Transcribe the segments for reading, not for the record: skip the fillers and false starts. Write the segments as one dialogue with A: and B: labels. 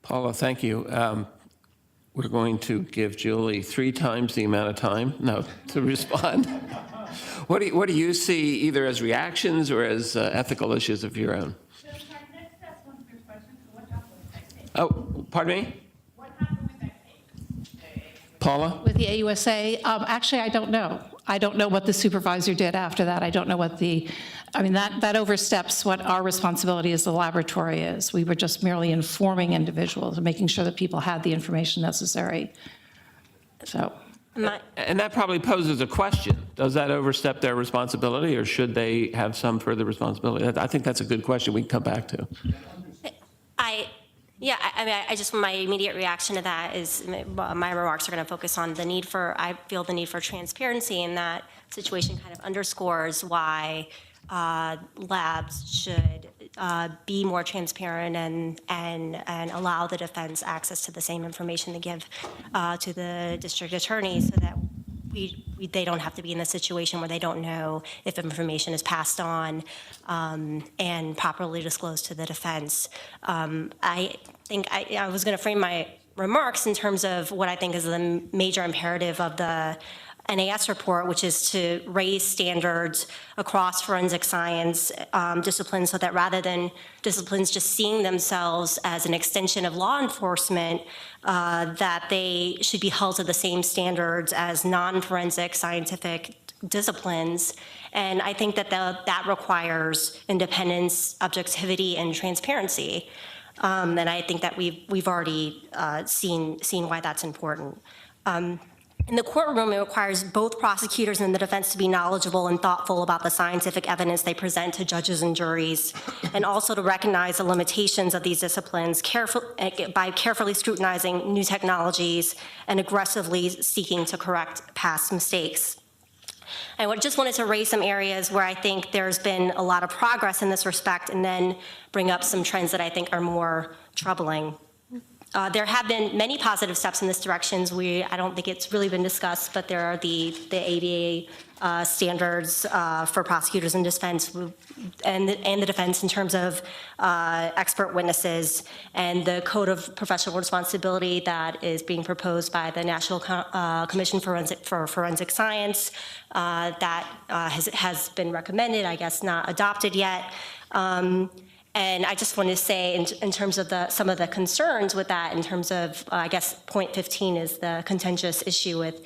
A: Paula, thank you. We're going to give Julie 3 times the amount of time to respond. What do you see either as reactions or as ethical issues of your own? Oh, pardon me?
B: What happened with that case?
A: Paula?
C: With the AUSA, actually, I don't know. I don't know what the supervisor did after that. I don't know what that oversteps what our responsibility as the laboratory is. We were just merely informing individuals and making sure that people had the information necessary. So.
A: And that probably poses a question. Does that overstep their responsibility, or should they have some further responsibility? I think that's a good question we can come back to.
D: My immediate reaction to that is my remarks are going to focus on I feel the need for transparency, and that situation kind of underscores why labs should be more transparent and allow the defense access to the same information to give to the district attorney, so that they don't have to be in the situation where they don't know if information is passed on and properly disclosed to the defense. I think I was going to frame my remarks in terms of what I think is the major imperative of the NAS report, which is to raise standards across forensic science disciplines, so that rather than disciplines just seeing themselves as an extension of law enforcement, that they should be held to the same standards as non-forensic scientific disciplines. And I think that that requires independence, objectivity, and transparency. And I think that we've already seen why that's important. In the courtroom, it requires both prosecutors and the defense to be knowledgeable and thoughtful about the scientific evidence they present to judges and juries, and also to recognize the limitations of these disciplines by carefully scrutinizing new technologies and aggressively seeking to correct past mistakes. I just wanted to raise some areas where I think there's been a lot of progress in this respect, and then bring up some trends that I think are more troubling. There have been many positive steps in this direction. I don't think it's really been discussed, but there are the ABA standards for prosecutors and defense, and the defense in terms of expert witnesses, and the Code of Professional Responsibility that is being proposed by the National Commission for Forensic Science that has been recommended, I guess not adopted yet. And I just want to say, in terms of some of the concerns with that, in terms of, I guess, point 15 is the contentious issue with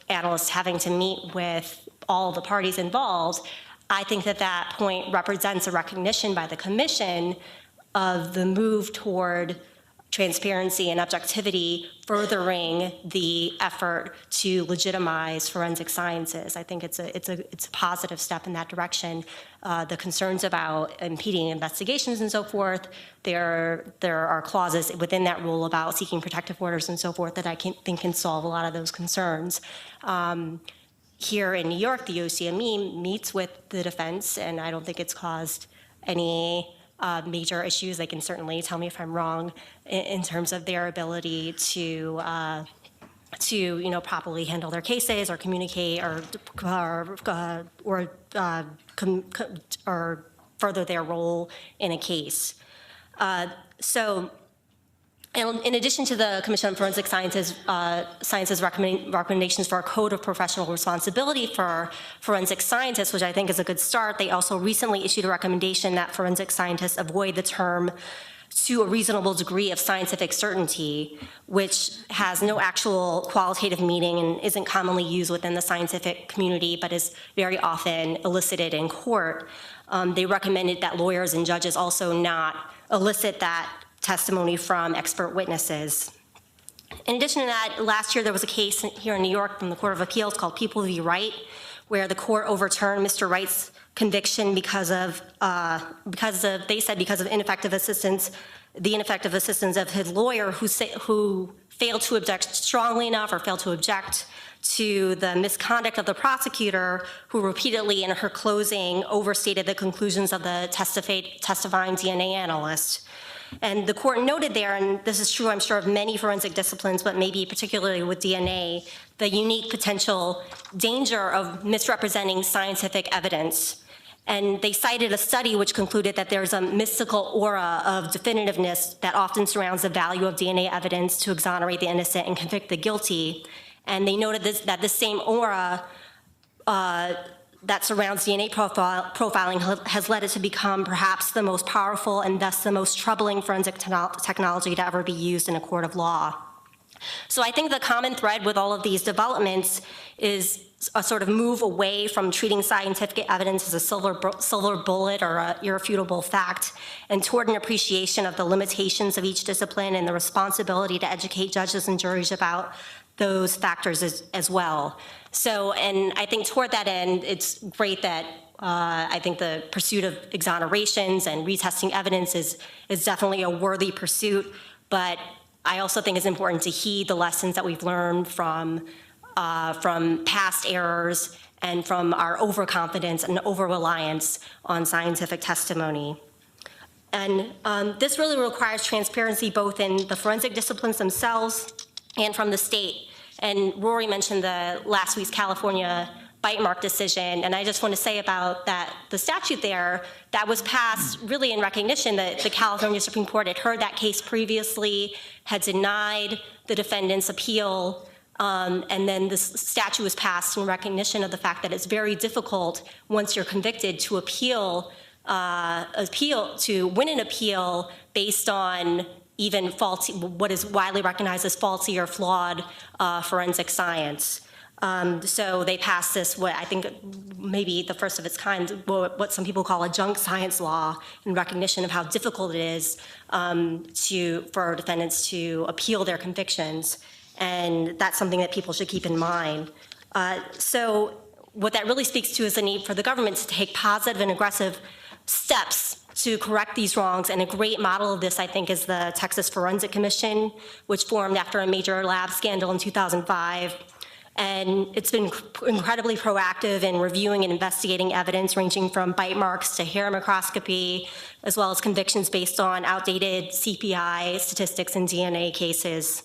D: analysts having to meet with all the parties involved. I think that point represents a recognition by the Commission of the move toward transparency and objectivity, furthering the effort to legitimize forensic sciences. I think it's a positive step in that direction. The concerns about impeding investigations and so forth, there are clauses within that rule about seeking protective orders and so forth that I think can solve a lot of those concerns. Here in New York, the OCME meets with the defense, and I don't think it's caused any major issues. They can certainly tell me if I'm wrong in terms of their ability to properly handle their cases or communicate or further their role in a case. And in addition to the Commission on Forensic Sciences recommendations for a Code of Professional Responsibility for forensic scientists, which I think is a good start, they also recently issued a recommendation that forensic scientists avoid the term "to a reasonable degree of scientific certainty," which has no actual qualitative meaning and isn't commonly used within the scientific community, but is very often elicited in court. They recommended that lawyers and judges also not elicit that testimony from expert witnesses. In addition to that, last year there was a case here in New York from the Court of Appeals called People v. Wright, where the court overturned Mr. Wright's conviction because of ineffective assistance, the ineffective assistance of his lawyer who failed to object strongly enough or failed to object to the misconduct of the prosecutor, who repeatedly in her closing overstated the conclusions of the testifying DNA analyst. And the court noted there, and this is true, I'm sure, of many forensic disciplines, but maybe particularly with DNA, the unique potential danger of misrepresenting scientific evidence. And they cited a study which concluded that there's a mystical aura of definitiveness that often surrounds the value of DNA evidence to exonerate the innocent and convict the guilty. And they noted that this same aura that surrounds DNA profiling has led it to become perhaps the most powerful and thus the most troubling forensic technology to ever be used in a court of law. So I think the common thread with all of these developments is a sort of move away from treating scientific evidence as a silver bullet or an irrefutable fact, and toward an appreciation of the limitations of each discipline and the responsibility to educate judges and juries about those factors as well. So, and I think toward that end, it's great that I think the pursuit of exonerations and retesting evidence is definitely a worthy pursuit, but I also think it's important to heed the lessons that we've learned from past errors and from our overconfidence and over-reliance on scientific testimony. And this really requires transparency both in the forensic disciplines themselves and from the state. And Rory mentioned the last week's California bite mark decision, and I just want to say about that, the statute there, that was passed really in recognition that the California Supreme Court had heard that case previously, had denied the defendant's appeal, and then this statute was passed in recognition of the fact that it's very difficult once you're convicted to to win an appeal based on even faulty, what is widely recognized as faulty or flawed forensic science. So they passed this, what I think maybe the first of its kind, what some people call a junk science law, in recognition of how difficult it is for defendants to appeal their convictions. And that's something that people should keep in mind. So what that really speaks to is the need for the government to take positive and aggressive steps to correct these wrongs, and a great model of this, I think, is the Texas Forensic Commission, which formed after a major lab scandal in 2005. And it's been incredibly proactive in reviewing and investigating evidence ranging from bite marks to hair microscopy, as well as convictions based on outdated CPI statistics and DNA cases.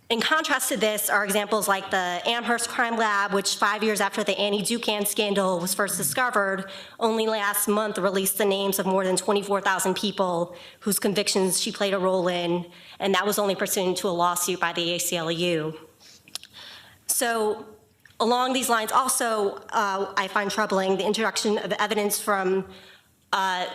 D: In contrast to this are examples like the Amherst Crime Lab, which 5 years after the Annie Ducan scandal was first discovered, only last month released the names of more than 24,000 people whose convictions she played a role in, and that was only pursuant to a lawsuit by the ACLU. So along these lines also, I find troubling the introduction of evidence from,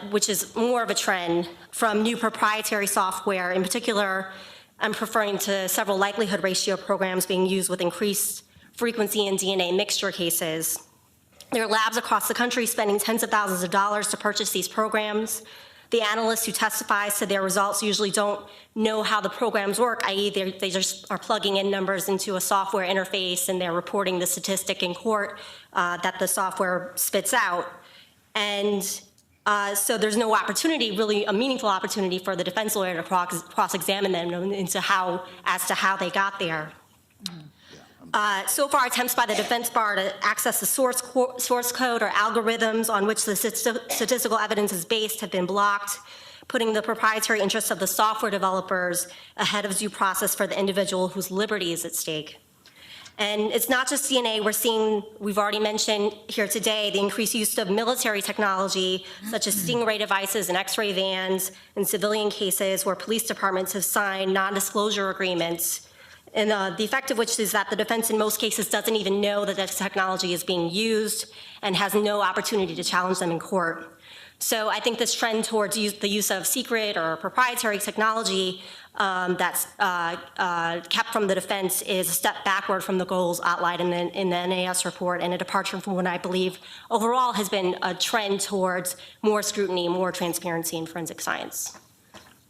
D: which is more of a trend, from new proprietary software. In particular, I'm referring to several likelihood ratio programs being used with increased frequency in DNA mixture cases. There are labs across the country spending tens of thousands of dollars to purchase these programs. The analysts who testify to their results usually don't know how the programs work, i.e. they just are plugging in numbers into a software interface and they're reporting the statistic in court that the software spits out. And so there's no opportunity, really a meaningful opportunity for the defense lawyer to cross-examine them as to how they got there. So far, attempts by the defense bar to access the source code or algorithms on which the statistical evidence is based have been blocked, putting the proprietary interests of the software developers ahead of due process for the individual whose liberty is at stake. And it's not just DNA. We've already mentioned here today, the increased use of military technology, such as stingray devices and X-ray vans in civilian cases where police departments have signed non-disclosure agreements. And the effect of which is that the defense in most cases doesn't even know that this technology is being used and has no opportunity to challenge them in court. So I think this trend towards the use of secret or proprietary technology that's kept from the defense is a step backward from the goals outlined in the NAS report, and a departure from what I believe overall has been a trend towards more scrutiny, more transparency in forensic science.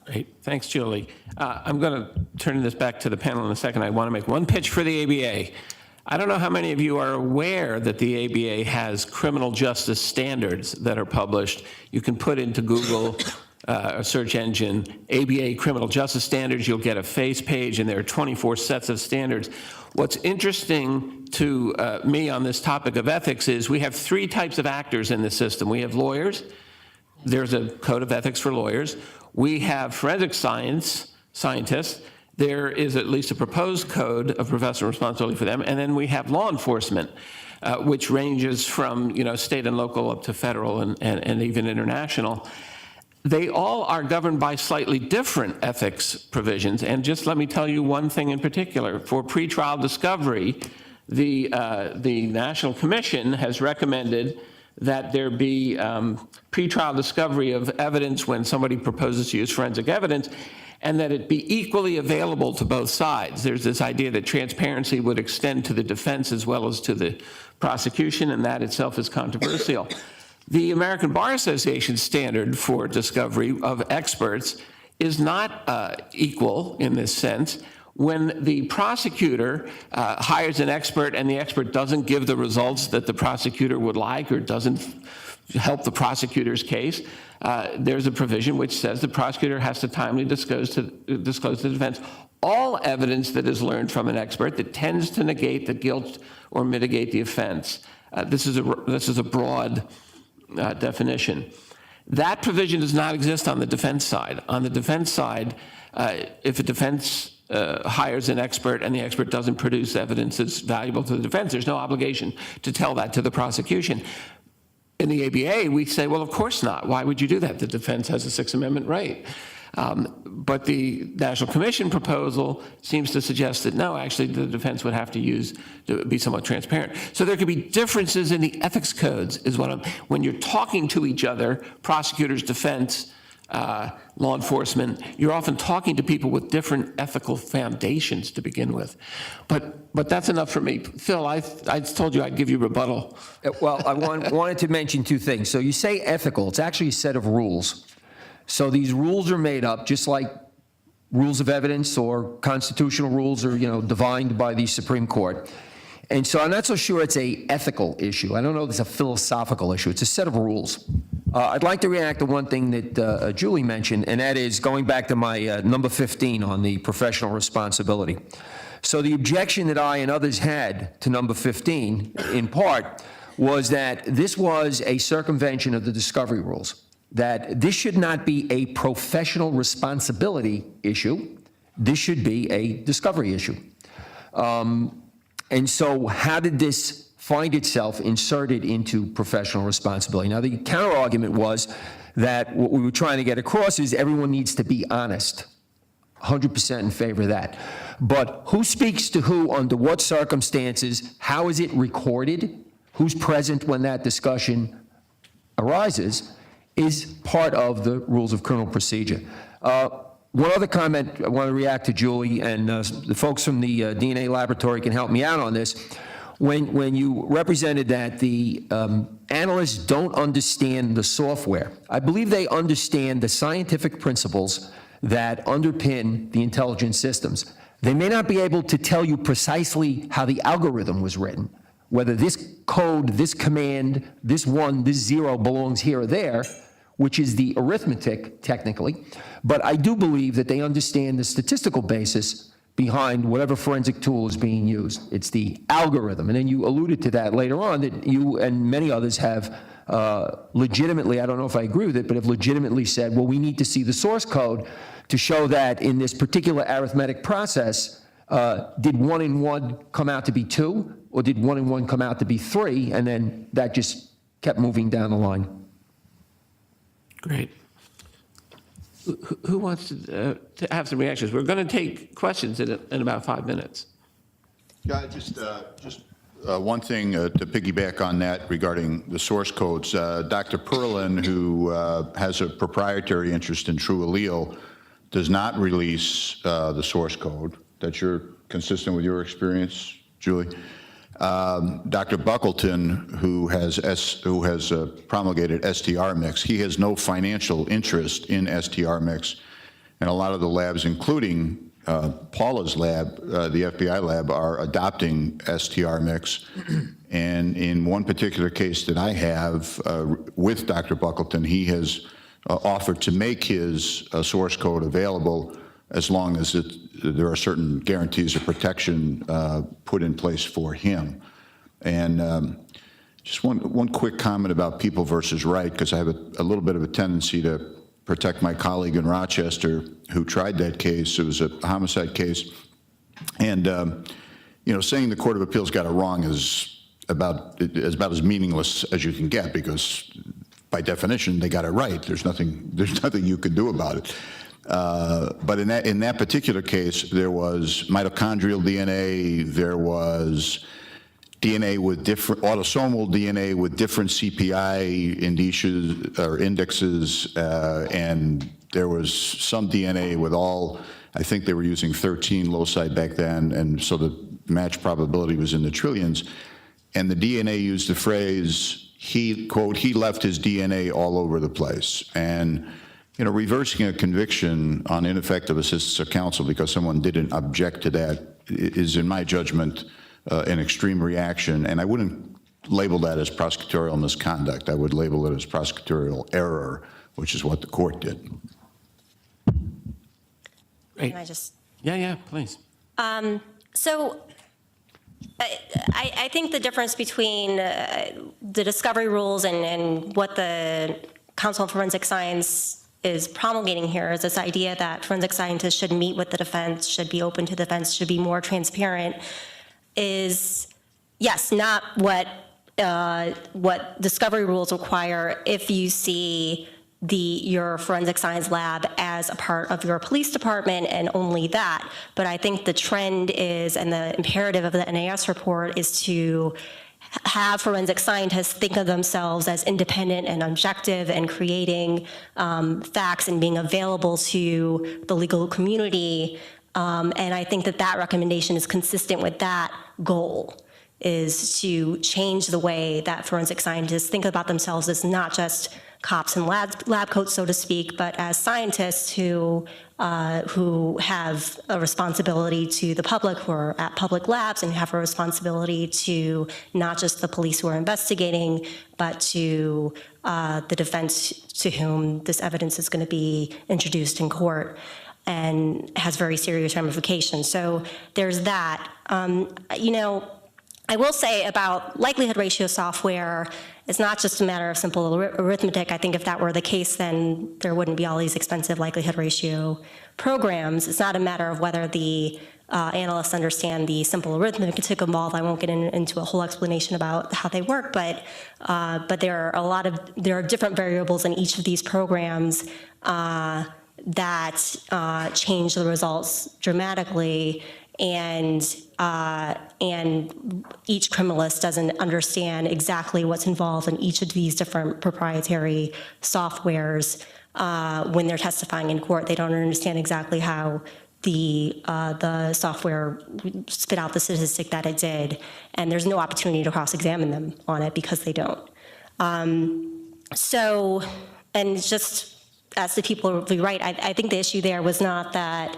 A: Great. Thanks, Julie. I'm going to turn this back to the panel in a second. I want to make one pitch for the ABA. I don't know how many of you are aware that the ABA has criminal justice standards that are published. You can put into Google a search engine, ABA criminal justice standards. You'll get a face page, and there are 24 sets of standards. What's interesting to me on this topic of ethics is we have three types of actors in the system. We have lawyers. There's a code of ethics for lawyers. We have forensic scientists. There is at least a proposed code of professional responsibility for them. And then we have law enforcement. which ranges from, state and local up to federal and even international. They all are governed by slightly different ethics provisions. And just let me tell you one thing in particular. For pretrial discovery, the National Commission has recommended that there be pretrial discovery of evidence when somebody proposes to use forensic evidence, and that it be equally available to both sides. There's this idea that transparency would extend to the defense as well as to the prosecution, and that itself is controversial. The American Bar Association standard for discovery of experts is not equal in this sense. When the prosecutor hires an expert and the expert doesn't give the results that the prosecutor would like or doesn't help the prosecutor's case, there's a provision which says the prosecutor has to timely disclose to the defense all evidence that is learned from an expert that tends to negate the guilt or mitigate the offense. This is a broad definition. That provision does not exist on the defense side. On the defense side, if a defense hires an expert and the expert doesn't produce evidence that's valuable to the defense, there's no obligation to tell that to the prosecution. In the ABA, we say, well, of course not. Why would you do that? The defense has a Sixth Amendment right. But the National Commission proposal seems to suggest that no, actually the defense would have to be somewhat transparent. So there could be differences in the ethics codes is when you're talking to each other, prosecutors, defense, law enforcement, you're often talking to people with different ethical foundations to begin with. But that's enough for me. Phil, I told you I'd give you rebuttal.
E: Well, I wanted to mention two things. So you say ethical. It's actually a set of rules. So these rules are made up just like rules of evidence or constitutional rules are, divined by the Supreme Court. And so I'm not so sure it's a ethical issue. I don't know if it's a philosophical issue. It's a set of rules. I'd like to react to one thing that Julie mentioned, and that is going back to my number 15 on the professional responsibility. So the objection that I and others had to number 15, in part, was that this was a circumvention of the discovery rules, that this should not be a professional responsibility issue. This should be a discovery issue. And so how did this find itself inserted into professional responsibility? Now, the counter-argument was that what we were trying to get across is everyone needs to be honest. 100% in favor of that. But who speaks to who, under what circumstances, how is it recorded, who's present when that discussion arises, is part of the rules of criminal procedure. One other comment, I want to react to Julie, and the folks from the DNA laboratory can help me out on this. When you represented that the analysts don't understand the software, I believe they understand the scientific principles that underpin the intelligence systems. They may not be able to tell you precisely how the algorithm was written, whether this code, this command, this 1, this 0 belongs here or there, which is the arithmetic, technically. But I do believe that they understand the statistical basis behind whatever forensic tool is being used. It's the algorithm. And then you alluded to that later on, that you and many others have legitimately, I don't know if I agree with it, but have legitimately said, well, we need to see the source code to show that in this particular arithmetic process, did 1 and 1 come out to be 2, or did 1 and 1 come out to be 3, and then that just kept moving down the line.
A: Great. Who wants to have some reactions? We're going to take questions in about 5 minutes.
F: Yeah, just one thing to piggyback on that regarding the source codes. Dr. Perlin, who has a proprietary interest in True Allele, does not release the source code. That's consistent with your experience, Julie. Dr. Buckleton, who has promulgated STR-Mix, he has no financial interest in STR-Mix, and a lot of the labs, including Paula's lab, the FBI lab, are adopting STR-Mix. And in one particular case that I have with Dr. Buckleton, he has offered to make his source code available as long as there are certain guarantees of protection put in place for him. And just one quick comment about People versus Wright, because I have a little bit of a tendency to protect my colleague in Rochester who tried that case. It was a homicide case. And, saying the Court of Appeals got it wrong is about as meaningless as you can get, because by definition they got it right. There's nothing you can do about it. But in that particular case, there was mitochondrial DNA, there was DNA with different autosomal DNA with different CPI indices or indexes, and there was some DNA with all. I think they were using 13 loci back then, and so the match probability was in the trillions. And the DNA used the phrase, he, quote, he left his DNA all over the place. And, reversing a conviction on ineffective assistance of counsel because someone didn't object to that is, in my judgment, an extreme reaction. And I wouldn't label that as prosecutorial misconduct. I would label it as prosecutorial error, which is what the court did.
A: Great.
D: Can I just?
A: Yeah, please.
D: So I think the difference between the discovery rules and what the Council on Forensic Science is promulgating here is this idea that forensic scientists should meet with the defense, should be open to the defense, should be more transparent, is, yes, not what discovery rules require if you see your forensic science lab as a part of your police department and only that. But I think the trend is, and the imperative of the NAS report is to have forensic scientists think of themselves as independent and objective and creating facts and being available to the legal community. And I think that recommendation is consistent with that goal, is to change the way that forensic scientists think about themselves as not just cops in lab coats, so to speak, but as scientists who have a responsibility to the public, who are at public labs, and have a responsibility to not just the police who are investigating, but to the defense to whom this evidence is going to be introduced in court, and has very serious ramifications. So there's that. I will say about likelihood ratio software, it's not just a matter of simple arithmetic. I think if that were the case, then there wouldn't be all these expensive likelihood ratio programs. It's not a matter of whether the analysts understand the simple arithmetic involved. I won't get into a whole explanation about how they work, but there are different variables in each of these programs that change the results dramatically. And each criminalist doesn't understand exactly what's involved in each of these different proprietary softwares when they're testifying in court. They don't understand exactly how the software spit out the statistic that it did, and there's no opportunity to cross-examine them on it because they don't. So, and just as the people will be right, I think the issue there was not that.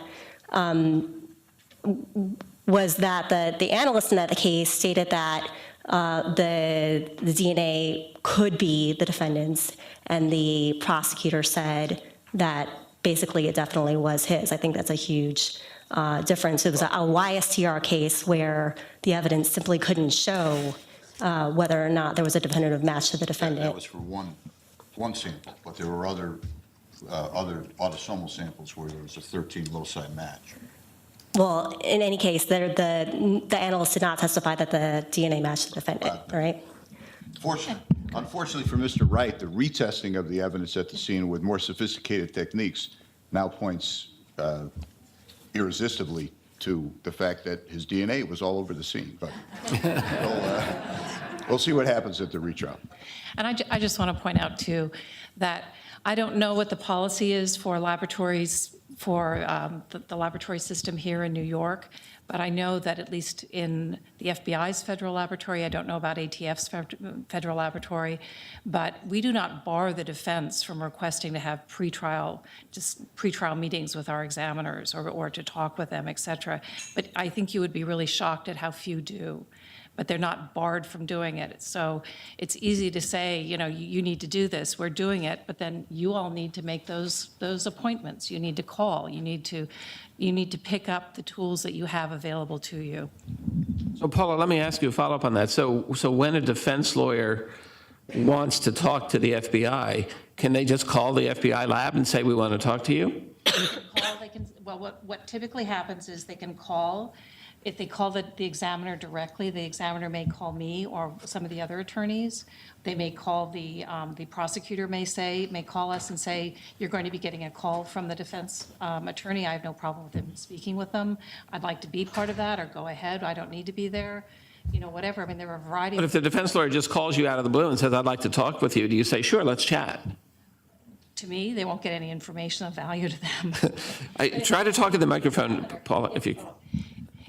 D: The analyst in that case stated that the DNA could be the defendant's, and the prosecutor said that basically it definitely was his. I think that's a huge difference. It was a YSTR case where the evidence simply couldn't show whether or not there was a definitive match to the defendant.
F: That was for one sample, but there were other autosomal samples where there was a 13 loci match.
D: Well, in any case, the analyst did not testify that the DNA matched the defendant, right?
F: Unfortunately for Mr. Wright, the retesting of the evidence at the scene with more sophisticated techniques now points irresistibly to the fact that his DNA was all over the scene. But we'll see what happens at the retrial.
C: And I just want to point out, too, that I don't know what the policy is for laboratories, for the laboratory system here in New York, but I know that at least in the FBI's federal laboratory, I don't know about ATF's federal laboratory, but we do not bar the defense from requesting to have pretrial meetings with our examiners or to talk with them, et cetera. But I think you would be really shocked at how few do. But they're not barred from doing it. So it's easy to say, you need to do this, we're doing it, but then you all need to make those appointments. You need to call, you need to pick up the tools that you have available to you.
A: So Paula, let me ask you a follow-up on that. So when a defense lawyer wants to talk to the FBI, can they just call the FBI lab and say, we want to talk to you?
C: What typically happens is they can call If they call the examiner directly, the examiner may call me or some of the other attorneys. They may call the prosecutor may call us and say, you're going to be getting a call from the defense attorney. I have no problem with him speaking with them. I'd like to be part of that, or go ahead, I don't need to be there, whatever. I mean, there are a variety
A: But
C: of,
A: if the defense lawyer just calls you out of the blue and says, I'd like to talk with you, do you say, sure, let's chat?
C: to me, they won't get any information of value to them.
A: Try to talk to the microphone, Paula, if you.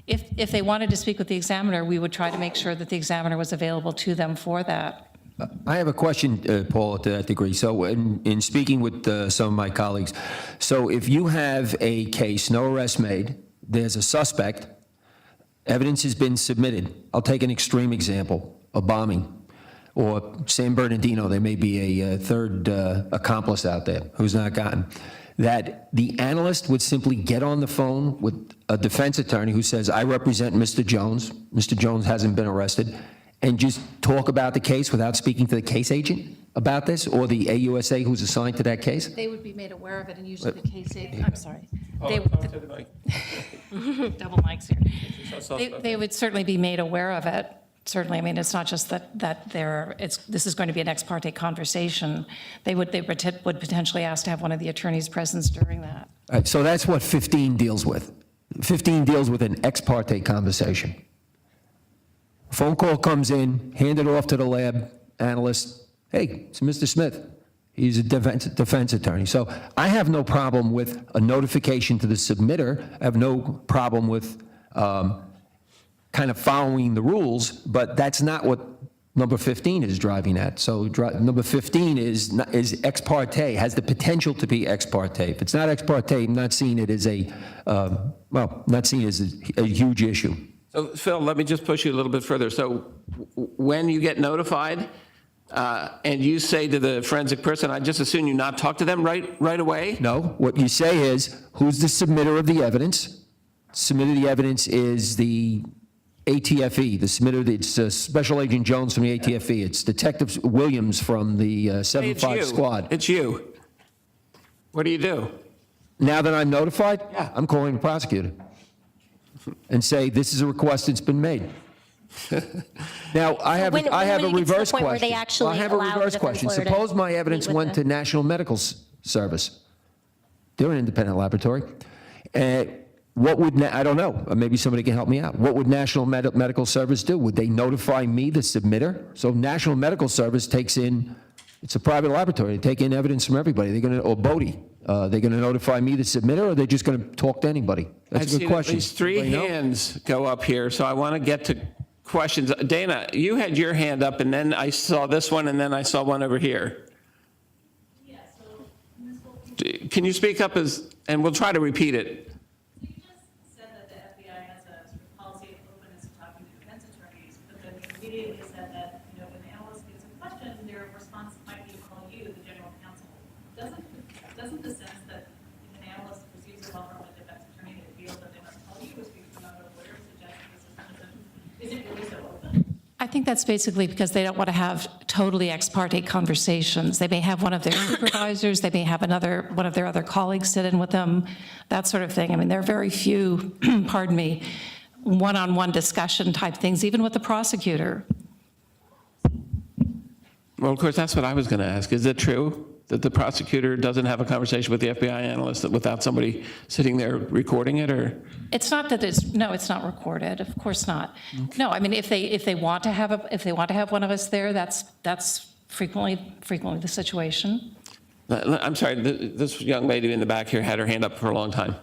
C: If they wanted to speak with the examiner, we would try to make sure that the examiner was available to them for that.
E: I have a question, Paul, to that degree. So in speaking with some of my colleagues, so if you have a case, no arrest made, there's a suspect, evidence has been submitted. I'll take an extreme example, a bombing, or San Bernardino, there may be a third accomplice out there who's not gotten. That the analyst would simply get on the phone with a defense attorney who says, I represent Mr. Jones. Mr. Jones hasn't been arrested, and just talk about the case without speaking to the case agent about this, or the AUSA who's assigned to that case?
C: They would be made aware of it, and usually the case agent, I'm sorry. They, double mics here. They would certainly be made aware of it. Certainly, I mean, it's not just that this is going to be an ex parte conversation. They would potentially ask to have one of the attorneys present during that.
E: All right, so that's what 15 deals with. 15 deals with an ex parte conversation. Phone call comes in, hand it off to the lab analyst. Hey, it's Mr. Smith. He's a defense attorney. So I have no problem with a notification to the submitter. I have no problem with kind of following the rules, but that's not what number 15 is driving at. So number 15 is ex parte, has the potential to be ex parte. If it's not ex parte, I'm not seeing it as not seeing it as a huge issue.
A: So Phil, let me just push you a little bit further. So when you get notified and you say to the forensic person, I just assume you not talk to them right away?
E: No, what you say is, who's the submitter of the evidence? Submitter of the evidence is the ATFE, the submitter, it's Special Agent Jones from the ATFE. It's Detective Williams from the
A: Hey, it's
E: 7-5
A: you.
E: squad.
A: It's you. What do you do?
E: Now that I'm notified,
A: Yeah.
E: I'm calling the prosecutor and say, this is a request that's been made. Now, I have
D: when
E: a
D: will you get to the
E: reverse
D: point where they
E: question.
D: actually
E: I have a
D: allow the
E: reverse
D: defense
E: question.
D: lawyer to
E: Suppose my evidence
D: meet with
E: went to National Medical Service. They're an independent laboratory. What would, I don't know, maybe somebody can help me out. What would National Medical Service do? Would they notify me, the submitter? So National Medical Service takes in, it's a private laboratory, they take in evidence from everybody. They're going to, or Bodie, they're going to notify me, the submitter, or are they just going to talk to anybody? That's a good question.
A: At least three
E: Anybody know?
A: hands go up here, so I want to get to questions. Dana, you had your hand up, and then I saw this one, and then I saw one over here.
B: Yeah, so, Ms. Wulff,
A: Can you speak up and we'll try to repeat it.
B: you just said that the FBI has a sort of policy of openness to talking to defense attorneys, but then you immediately said that, when the analyst gets a question, their response might be to call you, the general counsel. Doesn't the sense that if an analyst receives a call from a defense attorney, they feel that they must call you, speak to another lawyer, suggest this isn't really so open?
C: I think that's basically because they don't want to have totally ex parte conversations. They may have one of their supervisors, they may have one of their other colleagues sit in with them, that sort of thing. I mean, there are very few, pardon me, one-on-one discussion type things, even with the prosecutor.
A: Well, of course, that's what I was going to ask. Is it true that the prosecutor doesn't have a conversation with the FBI analyst without somebody sitting there recording it, or?
C: It's not that it's not recorded, of course not. No, I mean, if they want to have one of us there, that's frequently the situation.
A: I'm sorry, this young lady in the back here had her hand up for a long time.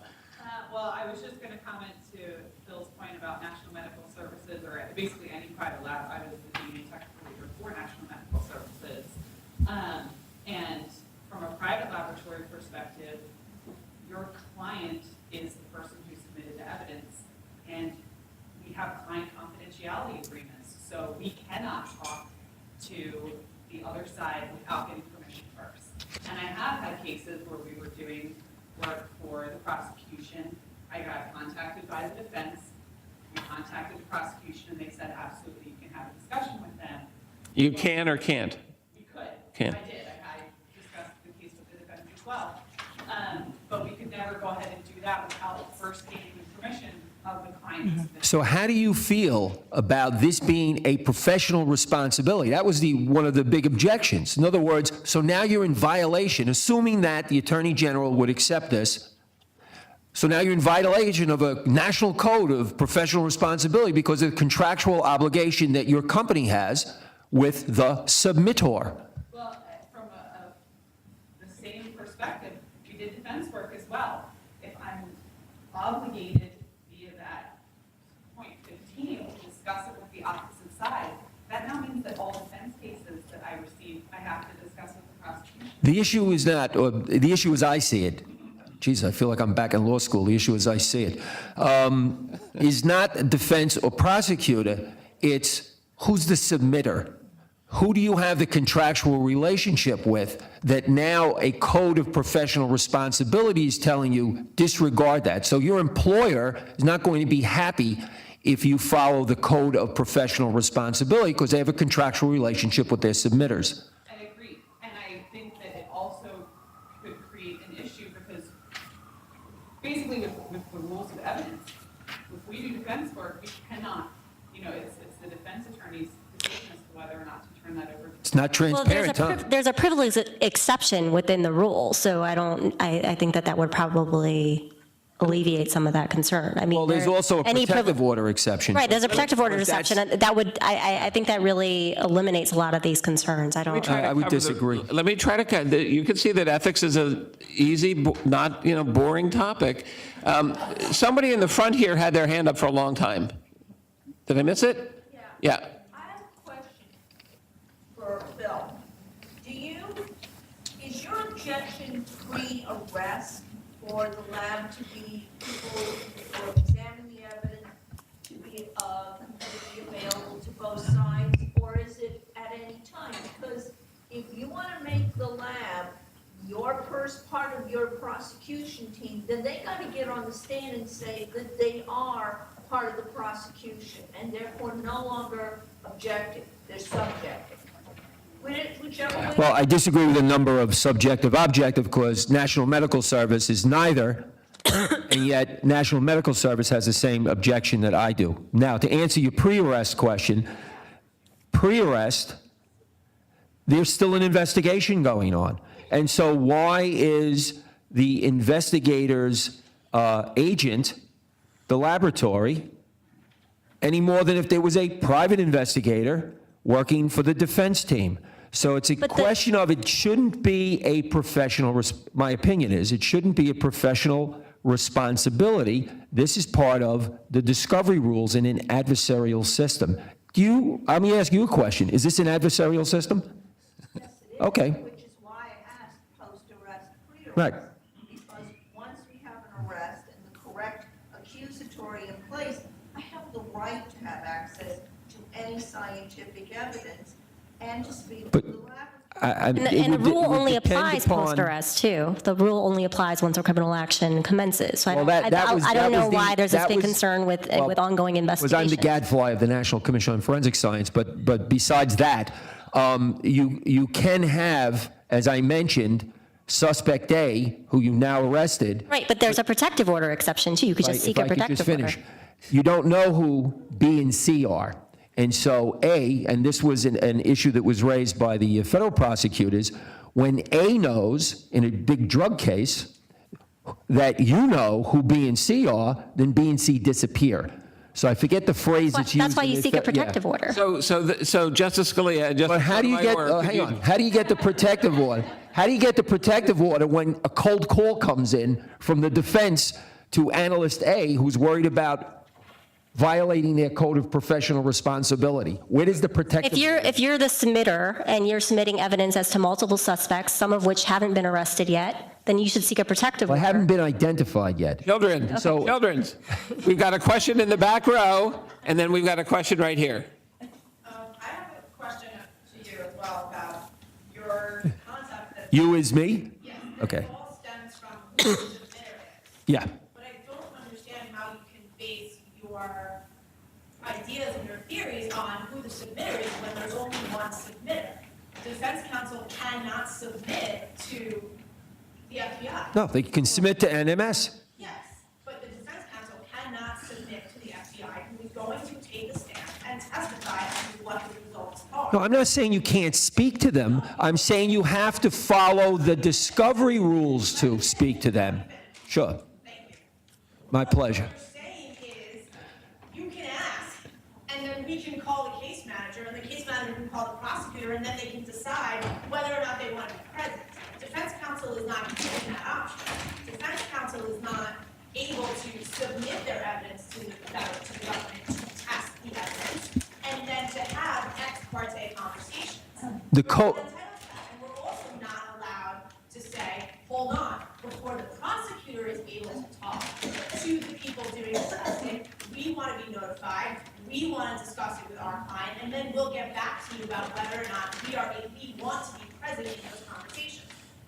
G: Well, I was just going to comment to Phil's point about National Medical Services, or basically any private lab. I was the DA technical leader for National Medical Services. And from a private laboratory perspective, your client is the person who submitted the evidence, and we have client confidentiality agreements, so we cannot talk to the other side without getting permission first. And I have had cases where we were doing work for the prosecution. I got contacted by the defense. We contacted the prosecution, and they said, absolutely, you can have a discussion with them.
A: You can or can't?
G: We could.
A: Can.
G: I did. I discussed the case with the defense as well. But we could never go ahead and do that without first gaining permission of the client.
E: So how do you feel about this being a professional responsibility? That was one of the big objections. In other words, so now you're in violation, assuming that the Attorney General would accept this. So now you're in violation of a national code of professional responsibility because of the contractual obligation that your company has with the submittor.
G: Well, from the same perspective, we did defense work as well. If I'm obligated via that point 15 to discuss it with the opposite side, that now means that all defense cases that I receive, I have to discuss with the prosecution.
E: The issue is not, or the issue as I see it, geez, I feel like I'm back in law school. The issue as I see it, is not defense or prosecutor. It's who's the submitter. Who do you have the contractual relationship with that now a code of professional responsibility is telling you disregard that? So your employer is not going to be happy if you follow the code of professional responsibility because they have a contractual relationship with their submitters.
G: I agree, and I think that it also could create an issue because basically with the rules of evidence, if we do defense work, we cannot, it's the defense attorney's decision as to whether or not to turn that over to.
E: It's not transparent, huh?
D: There's a privilege exception within the rule, so I think that would probably alleviate some of that concern. I mean,
E: Well, there's also a protective order exception.
D: Right, there's a protective order
E: That's-
D: exception. That would, I think that really eliminates a lot of these concerns. I don't.
E: I would disagree.
A: Let me try to, you can see that ethics is a easy, not, boring topic. Somebody in the front here had their hand up for a long time. Did I miss it? Yeah.
H: I have a question for Phil. Is your objection pre-arrest for the lab to be people who examine the evidence to be available to both sides, or is it at any time? Because if you want to make the lab your first part of your prosecution team, then they got to get on the stand and say that they are part of the prosecution and therefore no longer objective, they're subjective. Whichever way.
E: Well, I disagree with the number of subjective-objective because National Medical Service is neither, and yet National Medical Service has the same objection that I do. Now, to answer your pre-arrest question, pre-arrest, there's still an investigation going on. And so why is the investigator's agent the laboratory any more than if there was a private investigator working for the defense team? So it's a question of it shouldn't be a professional, my opinion is, it shouldn't be a professional responsibility. This is part of the discovery rules in an adversarial system. Let me ask you a question. Is this an adversarial system?
H: Yes, it is.
E: Okay.
H: Which is why I asked post-arrest, pre-arrest.
E: Right.
H: Because once we have an arrest and the correct accusatory in place, I have the right to have access to any scientific evidence and to speak to the laboratory.
D: And the rule only applies post-arrest, too. The rule only applies once a criminal action commences. So I don't know why there's this big concern with ongoing investigations.
E: I'm the gadfly of the National Commission on Forensic Science, but besides that, you can have, as I mentioned, suspect A, who you now arrested.
D: Right, but there's a protective order exception, too. You could just seek a protective order.
E: You don't know who B and C are. And so A, and this was an issue that was raised by the federal prosecutors, when A knows in a big drug case that you know who B and C are, then B and C disappear. So I forget the phrase that's used.
D: That's why you seek a protective order.
A: So Justice Scalia, just
E: But how do you get, hang on, how do you get the protective order? How do you get the protective order when a cold call comes in from the defense to analyst A who's worried about violating their code of professional responsibility? Where does the protective...
D: If you're the submitter and you're submitting evidence as to multiple suspects, some of which haven't been arrested yet, then you should seek a protective order.
E: Well, haven't been identified yet.
A: Children, we've got a question in the back row, and then we've got a question right here.
I: I have a question to you as well about your concept that.
E: You is me?
I: Yes.
E: Okay.
I: It all stems from who the submitter is.
E: Yeah.
I: But I don't understand how you can base your ideas and your theories on who the submitter is when there's only one submitter. The defense counsel cannot submit to the FBI.
E: No, they can submit to NMS.
I: Yes, but the defense counsel cannot submit
E: No, I'm not saying you can't speak to them. I'm saying you have to follow the discovery rules to speak to them. Sure.
I: Thank you.
E: My pleasure.
I: What you're saying is, you can ask, and then we can call the case manager, and the case manager can call the prosecutor, and then they can decide whether or not they want to be present. Defense counsel is not given that option. Defense counsel is not able to submit their evidence to the government to test the evidence, and then to have ex parte conversations.
E: The
I: We're
E: co-
I: not entitled to that, and we're also not allowed to say, hold on, before the prosecutor is able to talk to the people doing the testing, we want to be notified, we want to discuss it with our client, and then we'll get back to you about whether or not we want to be present in those conversations.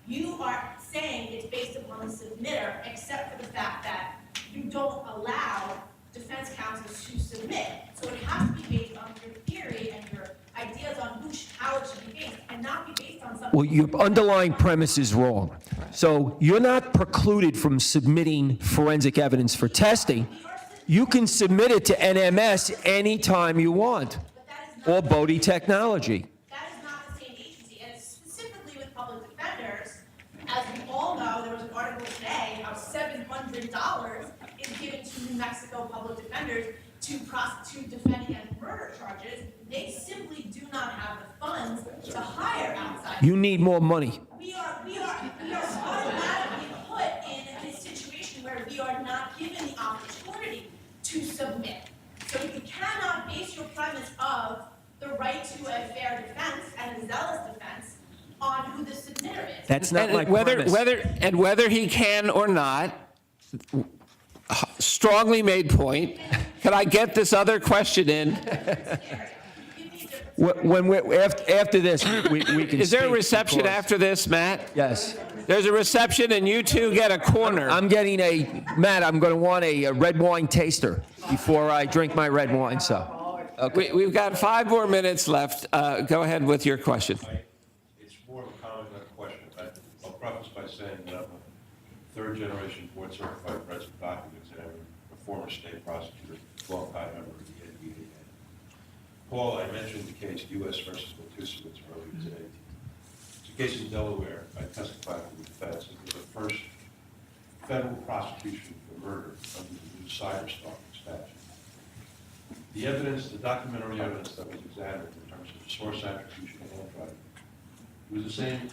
I: You are saying it's based upon the submitter, except for the fact that you don't allow defense counsel to submit. So it has to be based on your theory and your ideas on how it should be based, and not be based on something.
E: Well, your underlying premise is wrong. So you're not precluded from submitting forensic evidence for testing. You can submit it to NMS anytime you want, or Bodie Technology.
I: That is not the same agency, and specifically with public defenders, as we all know, there was an article today how $700 is given to New Mexico public defenders to defend against murder charges. They simply do not have the funds to hire outside.
E: You need more money.
I: We are automatically put in a situation where we are not given the opportunity to submit. So you cannot base your premise of the right to a fair defense and a zealous defense on who the submitter is.
E: That's not my premise.
A: Whether he can or not, strongly made point. Can I get this other question in?
E: After this, we can
A: Is there a
E: speak,
A: reception
E: because-
A: after this, Matt?
E: Yes.
A: There's a reception and you two get a corner.
E: Matt, I'm going to want a red wine taster before I drink my red wine, so.
A: We've got 5 more minutes left. Go ahead with your question.
J: It's more of a comment than a question. I'll preface by saying that I'm a third-generation board-certified forensic document examiner, a former state prosecutor, long-time member of the NDA. Paul, I mentioned the case U.S. versus Massachusetts earlier today. It's a case in Delaware. I testified for the defense. It was the first federal prosecution for murder under the new cyber-stalking statute. The evidence, the documentary evidence that was examined in terms of source attribution and handwriting, it was the same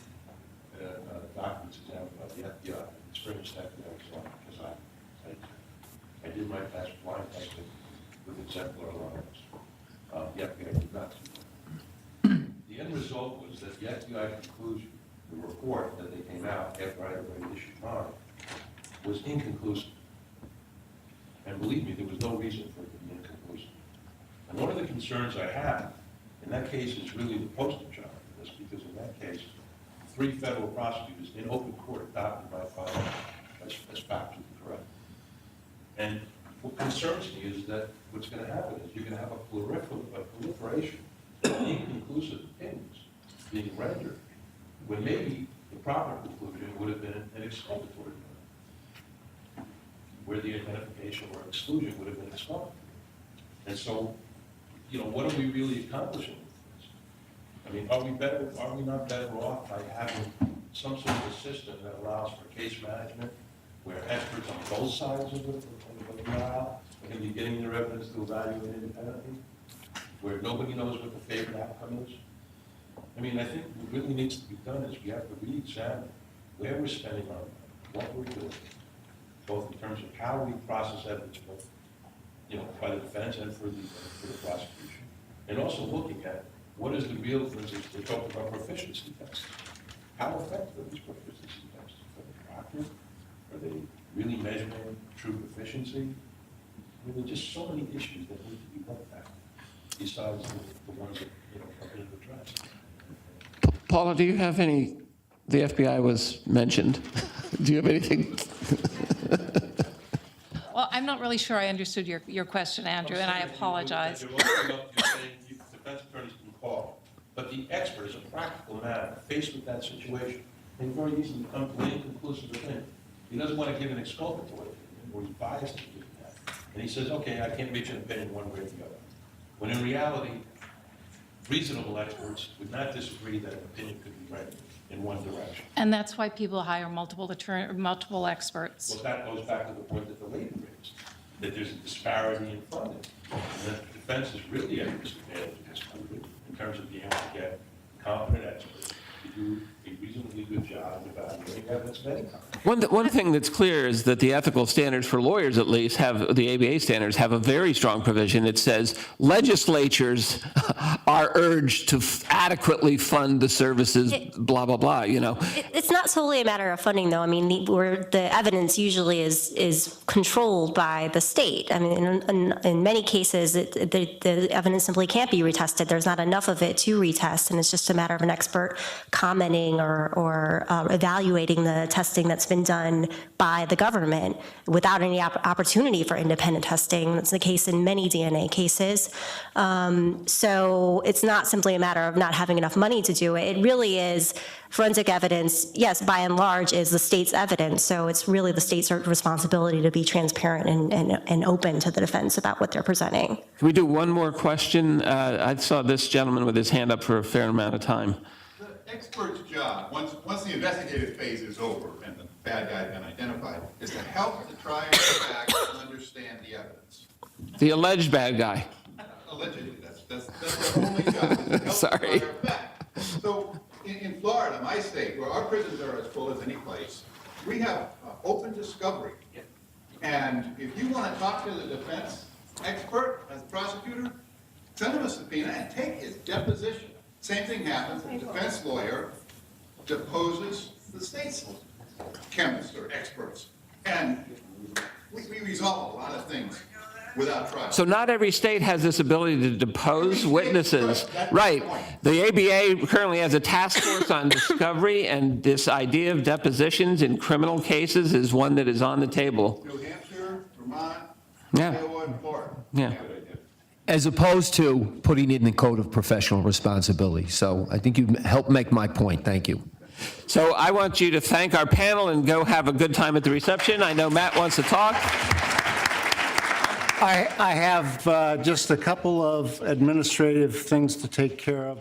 J: documents examined by the FBI, experienced academics because I did my test, blind testing with exemplar allowance. The FBI did not do that. The end result was that the FBI conclusion, the report that they came out after I had already issued mine, was inconclusive. And believe me, there was no reason for it to be inconclusive. And one of the concerns I have in that case is really the poster child for this, because in that case, 3 federal prosecutors in open court adopted my file as factually correct. And what concerns me is that what's going to happen is you're going to have a proliferation of inconclusive opinions being rendered, when maybe the proper conclusion would have been an exculpatory one, where the identification or exclusion would have been exculpatory. And so, what are we really accomplishing with this? I mean, are we not better off by having some sort of a system that allows for case management, where experts on both sides of the aisle can be getting their evidence to evaluate independently, where nobody knows what the favorite outcome is? I mean, I think what really needs to be done is we have to re-examine where we're spending our money, what we're doing, both in terms of how we process evidence, both, by the defense and for the prosecution, and also looking at what is the real, for instance, they talk about proficiency tests. How effective are these proficiency tests? For the proctor? Are they really measuring true proficiency? I mean, there are just so many issues that need to be looked at, besides the ones that, are being addressed.
A: Paula, do you have any, the FBI was mentioned. Do you have anything?
C: Well, I'm not really sure I understood your question, Andrew, and I apologize.
J: You're saying defense attorneys can call, but the expert is a practical man faced with that situation, and very easily come to an inconclusive opinion. He doesn't want to give an exculpatory opinion, or he's biased to do that. And he says, okay, I can't reach an opinion one way or the other. When in reality, reasonable experts would not disagree that an opinion could be rendered in one direction.
C: And that's why people hire multiple experts.
J: Well, that goes back to the point that the lady raised, that there's a disparity in funding. And that the defense is really at a disadvantage in this country in terms of being able to get competent experts to do a reasonably good job of evaluating evidence of any kind.
A: One thing that's clear is that the ethical standards for lawyers, at least, the ABA standards, have a very strong provision that says legislatures are urged to adequately fund the services, blah, blah, blah, you know.
D: It's not solely a matter of funding, though. I mean, where the evidence usually is controlled by the state. I mean, in many cases, the evidence simply can't be retested. There's not enough of it to retest, and it's just a matter of an expert commenting or evaluating the testing that's been done by the government without any opportunity for independent testing. That's the case in many DNA cases. So it's not simply a matter of not having enough money to do it. It really is forensic evidence, yes, by and large, is the state's evidence. So it's really the state's responsibility to be transparent and open to the defense about what they're presenting.
A: Can we do one more question? I saw this gentleman with his hand up for a fair amount of time.
K: The expert's job, once the investigative phase is over and the bad guy's been identified, is to help the trier of fact understand the evidence.
A: The alleged bad guy.
K: Allegedly, that's their only job, is to help
A: Sorry.
K: the trier of fact. So in Florida, my state, where our prisons are as full as any place, we have open discovery. And if you want to talk to the defense expert as a prosecutor, send him a subpoena and take his deposition. Same thing happens if a defense lawyer deposes the state's chemists or experts. And we resolve a lot of things without trial.
A: So not every state has this ability to depose witnesses. Right. The ABA currently has a task force on discovery, and this idea of depositions in criminal cases is one that is on the table.
K: New Hampshire, Vermont,
A: Yeah.
K: Iowa, and Florida.
A: Yeah.
E: As opposed to putting it in the code of professional responsibility. So I think you helped make my point. Thank you.
A: So I want you to thank our panel and go have a good time at the reception. I know Matt wants to talk.
L: I have just a couple of administrative things to take care of.